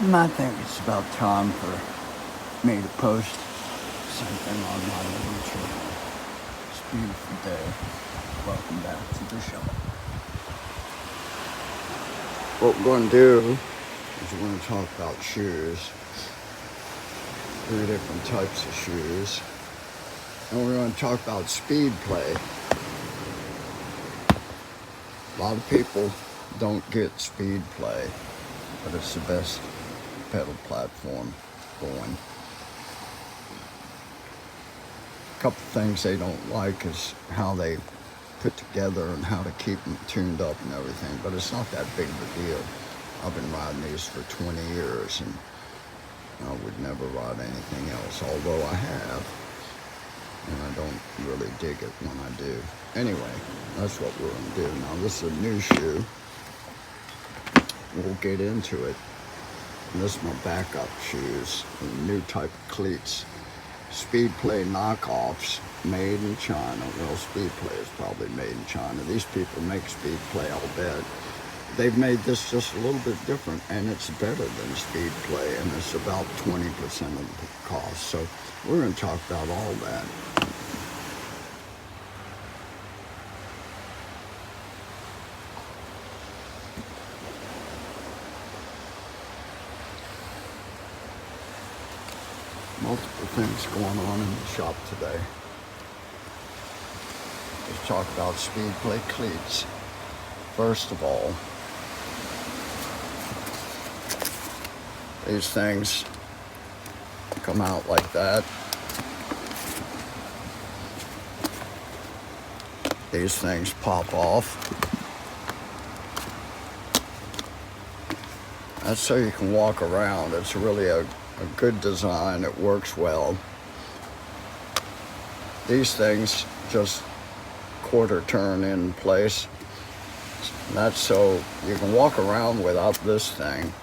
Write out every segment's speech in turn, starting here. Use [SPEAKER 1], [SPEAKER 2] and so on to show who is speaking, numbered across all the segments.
[SPEAKER 1] And I think it's about time for me to post something on my little channel. It's a beautiful day. Welcome back to the show. What we're going to do is we're going to talk about shoes. 3 different types of shoes. And we're going to talk about Speedplay. A lot of people don't get Speedplay, but it's the best pedal platform going. A couple things they don't like is how they put together and how to keep them tuned up and everything, but it's not that big of a deal. I've been riding these for 20 years and I would never ride anything else, although I have, and I don't really dig it when I do. Anyway, that's what we're going to do. Now this is a new shoe. We'll get into it. And this is my backup shoes, a new type of cleats. Speedplay knockoffs, made in China. Well, Speedplay is probably made in China. These people make Speedplay, I'll bet. They've made this just a little bit different, and it's better than Speedplay, and it's about 20% of the cost. So we're going to talk about all that. Multiple things going on in the shop today. Let's talk about Speedplay Cleats. First of all, these things come out like that. These things pop off. That's so you can walk around. It's really a good design. It works well. These things just quarter turn in place. That's so you can walk around without this thing,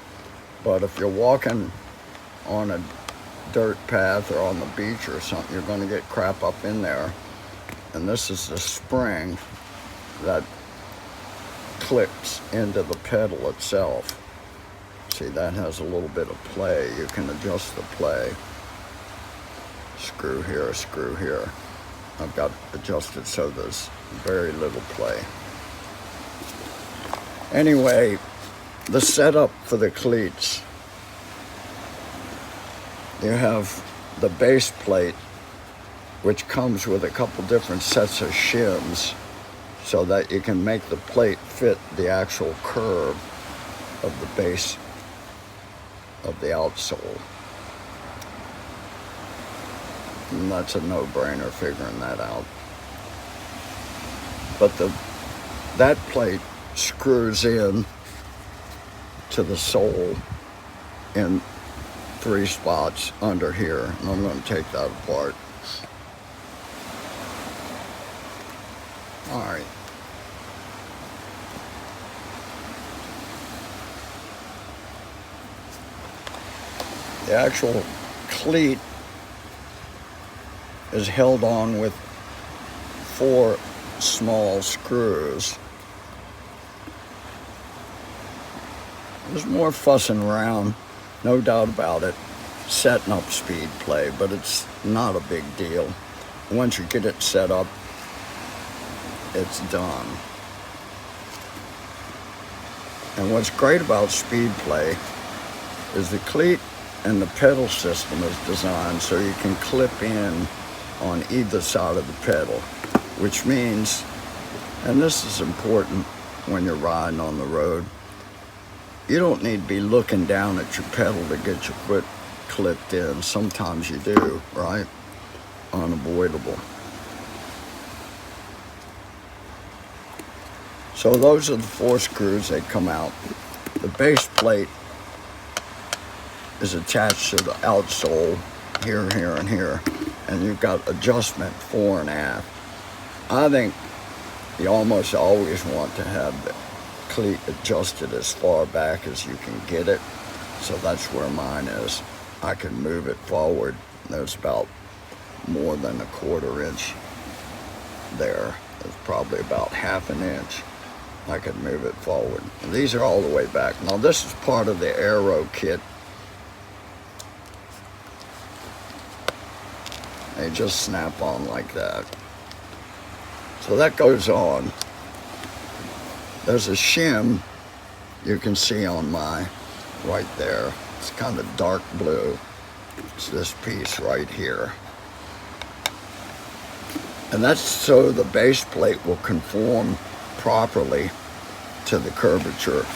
[SPEAKER 1] but if you're walking on a dirt path or on the beach or something, you're going to get crap up in there. And this is the spring that clips into the pedal itself. See, that has a little bit of play. You can adjust the play. Screw here, screw here. I've got adjusted so there's very little play. Anyway, the setup for the cleats. You have the base plate, which comes with a couple different sets of shims so that you can make the plate fit the actual curve of the base of the outsole. And that's a no-brainer figuring that out. But that plate screws in to the sole in 3 spots under here, and I'm going to take that apart. All right. The actual cleat is held on with 4 small screws. There's more fussing around, no doubt about it, setting up Speedplay, but it's not a big deal. Once you get it set up, it's done. And what's great about Speedplay is the cleat and the pedal system is designed so you can clip in on either side of the pedal, which means, and this is important when you're riding on the road, you don't need to be looking down at your pedal to get your foot clipped in. Sometimes you do, right? Unavoidable. So those are the 4 screws that come out. The base plate is attached to the outsole here, here, and here, and you've got adjustment fore and aft. I think you almost always want to have the cleat adjusted as far back as you can get it, so that's where mine is. I can move it forward. There's about more than a 1/4 inch there. It's probably about 1/2 inch. I could move it forward. And these are all the way back. Now this is part of the aero kit They just snap on like that. So that goes on. There's a shim you can see on my right there. It's kind of dark blue. It's this piece right here. And that's so the base plate will conform properly to the curvature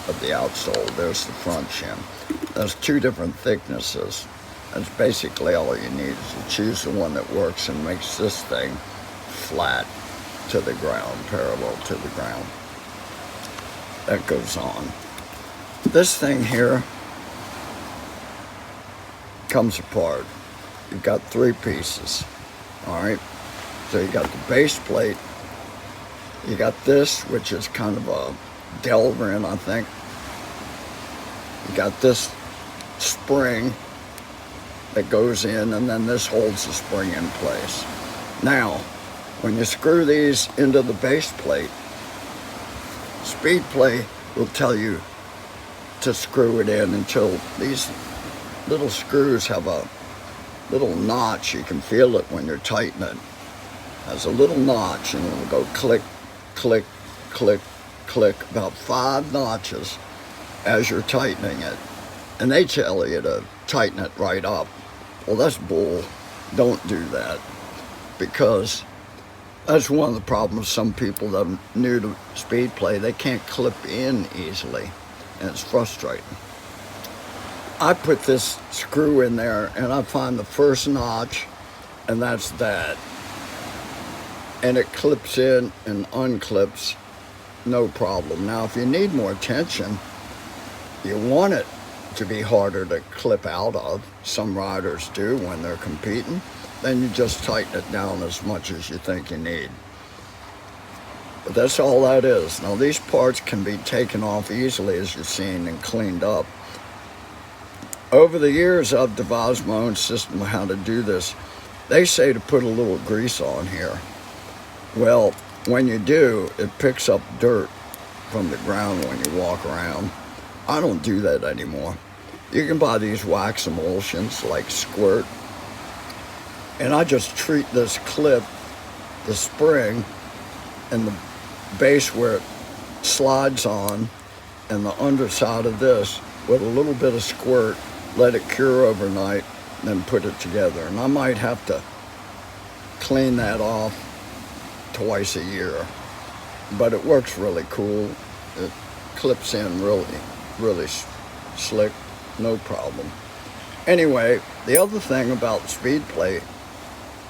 [SPEAKER 1] of the outsole. There's the front shim. There's two different thicknesses. That's basically all you need is to choose the one that works and makes this thing flat to the ground, parallel to the ground. That goes on. This thing here comes apart. You've got three pieces, all right? So you got the base plate, you got this, which is kind of a Delrin, I think. You got this spring that goes in, and then this holds the spring in place. Now, when you screw these into the base plate, Speedplay will tell you to screw it in until these little screws have a little notch. You can feel it when you're tightening it. Has a little notch, and it'll go click, click, click, click, about 5 notches as you're tightening it. And they tell you to tighten it right up. Well, that's bull. Don't do that, because that's one of the problems. Some people that are new to Speedplay, they can't clip in easily, and it's frustrating. I put this screw in there, and I find the first notch, and that's that. And it clips in and unclips, no problem. Now, if you need more tension, you want it to be harder to clip out of. Some riders do when they're competing. Then you just tighten it down as much as you think you need. But that's all that is. Now, these parts can be taken off easily, as you've seen, and cleaned up. Over the years, I've devised my own system of how to do this. They say to put a little grease on here. Well, when you do, it picks up dirt from the ground when you walk around. I don't do that anymore. You can buy these wax emulsions like Squirt, and I just treat this clip, the spring, and the base where it slides on, and the underside of this with a little bit of Squirt, let it cure overnight, then put it together. And I might have to clean that off twice a year, but it works really cool. It clips in really slick, no problem. Anyway, the other thing about Speedplay,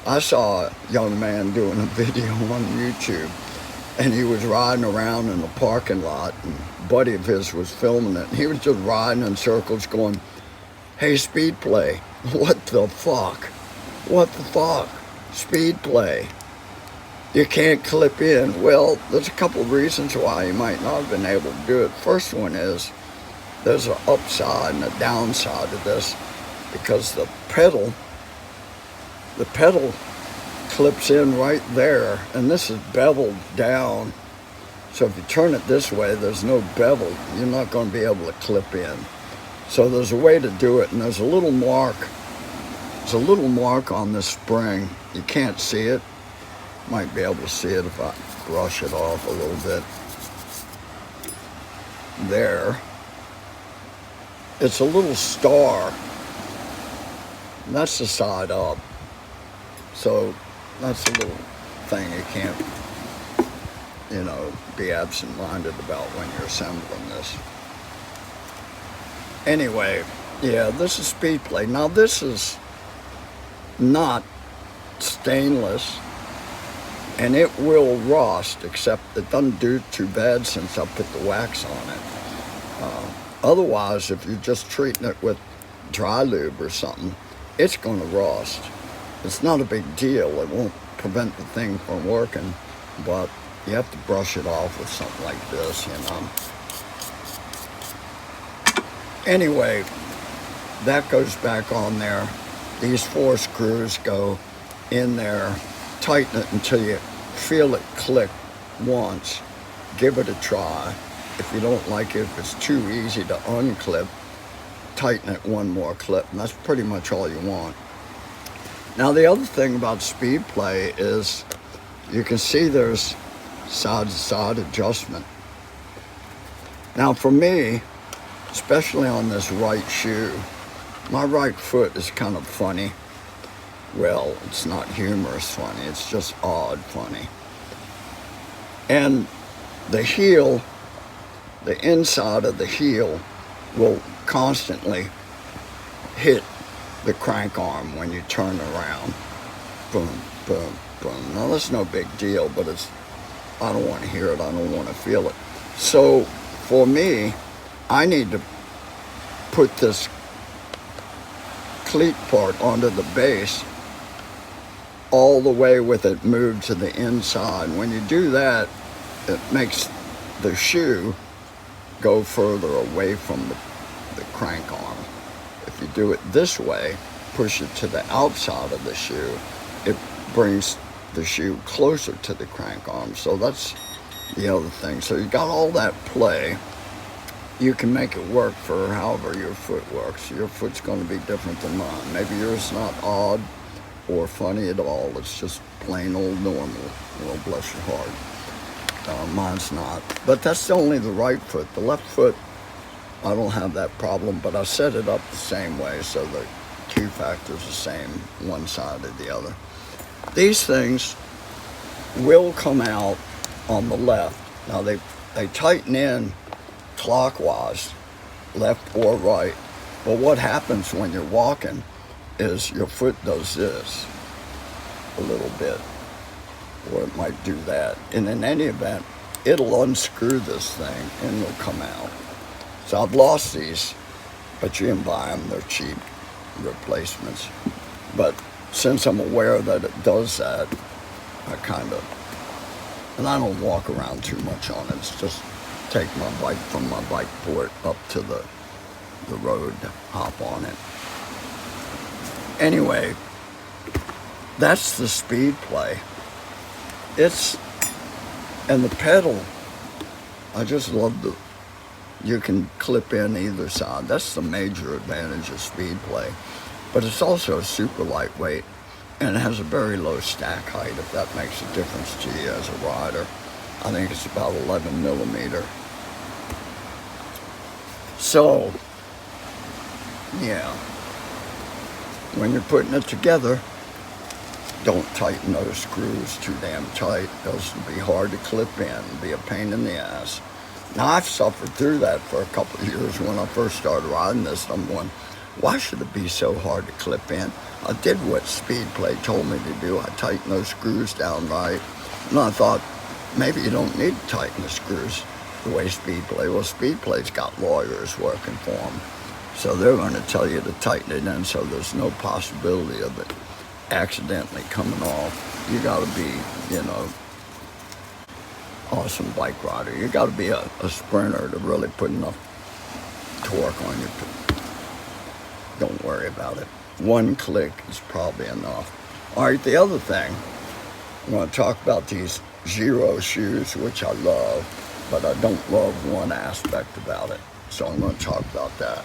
[SPEAKER 1] I saw a young man doing a video on YouTube, and he was riding around in the parking lot, and a buddy of his was filming it, and he was just riding in circles going, "Hey, Speedplay, what the fuck? What the fuck? Speedplay, you can't clip in." Well, there's a couple of reasons why you might not have been able to do it. First one is there's an upside and a downside of this, because the pedal clips in right there, and this is beveled down. So if you turn it this way, there's no bevel. You're not going to be able to clip in. So there's a way to do it, and there's a little mark. There's a little mark on this spring. You can't see it. Might be able to see it if I brush it off a little bit. There. It's a little star. And that's the side up. So that's a little thing you can't, be absent-minded about when you're assembling this. Anyway, yeah, this is Speedplay. Now, this is not stainless, and it will rust, except it doesn't do too bad since I put the wax on it. Otherwise, if you're just treating it with dry lube or something, it's going to rust. It's not a big deal. It won't prevent the thing from working, but you have to brush it off with something like this, Anyway, that goes back on there. These 4 screws go in there. Tighten it until you feel it click once. Give it a try. If you don't like it, if it's too easy to unclip, tighten it one more clip, and that's pretty much all you want. Now the other thing about Speedplay is you can see there's side-to-side adjustment. Now for me, especially on this right shoe, my right foot is kind of funny. Well, it's not humorous funny, it's just odd funny. And the heel, the inside of the heel will constantly hit the crank arm when you turn around. Boom, boom, boom. Now that's no big deal, but I don't want to hear it, I don't want to feel it. So for me, I need to put this cleat part onto the base all the way with it moved to the inside. When you do that, it makes the shoe go further away from the crank arm. If you do it this way, push it to the outside of the shoe, it brings the shoe closer to the crank arm. So that's the other thing. So you got all that play. You can make it work for however your foot works. Your foot's going to be different than mine. Maybe yours is not odd or funny at all. It's just plain old normal. Well, bless your heart. Mine's not. But that's only the right foot. The left foot, I don't have that problem, but I set it up the same way so the Q factor's the same, one side or the other. These things will come out on the left. Now they tighten in clockwise, left or right. But what happens when you're walking is your foot does this a little bit, or it might do that. And in any event, it'll unscrew this thing and it'll come out. So I've lost these, but you can buy them, they're cheap replacements. But since I'm aware that it does that, I kind of, and I don't walk around too much on it. It's just take my bike from my bike port up to the road to hop on it. Anyway, that's the Speedplay. And the pedal, I just love you can clip in either side. That's the major advantage of Speedplay. But it's also super lightweight and it has a very low stack height, if that makes a difference to you as a rider. I think it's about 11 millimeter. So, yeah, when you're putting it together, don't tighten those screws too damn tight. Those will be hard to clip in, be a pain in the ass. Now, I've suffered through that for a couple of years when I first started riding this. I'm going, why should it be so hard to clip in? I did what Speedplay told me to do. I tightened those screws down right. And I thought, maybe you don't need to tighten the screws the way Speedplay. Well, Speedplay's got lawyers working for them. So they're going to tell you to tighten it in so there's no possibility of it accidentally coming off. You got to be, you know, awesome bike rider. You got to be a sprinter to really put enough torque on you. Don't worry about it. One click is probably enough. All right, the other thing, I'm going to talk about these Zero shoes, which I love, but I don't love one aspect about it. So I'm going to talk about that.